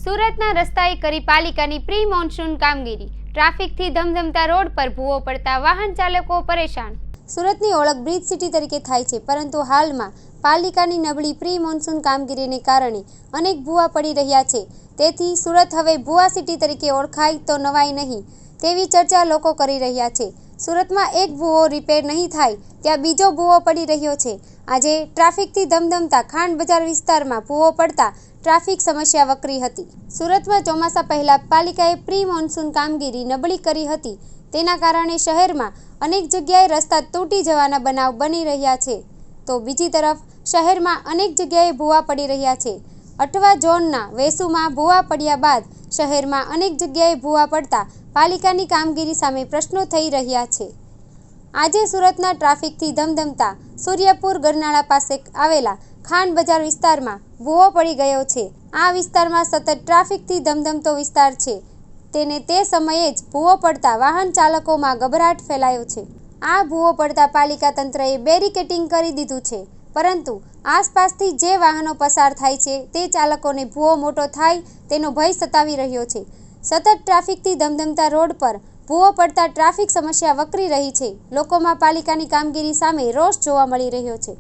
સુરતના રસ્તાએ કરી પાલિકાની પ્રી મોન્સૂન કામગીરી। ટ્રાફિકથી ધમધમતા રોડ પર ભૂવો પડતા વાહન ચાલકો પરેશાન। સુરતની ઓળખ બ્રિજ સિટી તરીકે થાય છે, પરંતુ હાલમાં પાલિકાની નબળી પ્રી મોન્સૂન કામગીરીને કારણે અનેક ભૂવા પડી રહ્યા છે। તેથી સુરત હવે ભૂવા સિટી તરીકે ઓળખાય તો નવાઈ નહીં તેવી ચર્ચા લોકો કરી રહ્યા છે। સુરતમાં એક ભૂવો રિપેર નહીં થાય ત્યાં બીજો ભૂવો પડી રહ્યો છે। આજે ટ્રાફિકથી ધમધમતા ખાંડ બજાર વિસ્તારમાં ભૂવો પડતા ટ્રાફિક સમસ્યા વકરી હતી। સુરતમાં ચોમાસા પહેલા પાલિકાએ પ્રી મોન્સૂન કામગીરી નબળી કરી હતી, તેના કારણે શહેરમાં અનેક જગ્યાએ રસ્તા તૂટી જવાના બનાવ બની રહ્યા છે, તો બીજી તરફ શહેરમાં અનેક જગ્યાએ ભૂવા પડી રહ્યા છે। અઠવા ઝોનના વેસુમાં ભૂવા પડ્યા બાદ શહેરમાં અનેક જગ્યાએ ભૂવા પડતા પાલિકાની કામગીરી સામે પ્રશ્નો થઈ રહ્યા છે। આજે સુરતના ટ્રાફિકથી ધમધમતા સૂર્યપુર ગરનાળા પાસે આવેલા ખાંડ બજાર વિસ્તારમાં ભૂવો પડી ગયો છે। આ વિસ્તારમાં સતત ટ્રાફિકથી ધમધમતો વિસ્તાર છે, તેને તે સમયે જ ભૂવો પડતા વાહન ચાલકોમાં ગભરાટ ફેલાયો છે। આ ભૂવો પડતા પાલિકા તંત્રએ બેરિકેટિંગ કરી દીધું છે, પરંતુ આસપાસથી જે વાહનો પસાર થાય છે તે ચાલકોને ભૂવો મોટો થાય તેનો ભય સતાવી રહ્યો છે। સતત ટ્રાફિકથી ધમધમતા રોડ પર ભૂવો પડતા ટ્રાફિક સમસ્યા વકરી રહી છે। લોકોમાં પાલિકાની કામગીરી સામે રોષ જોવા મળી રહ્યો છે।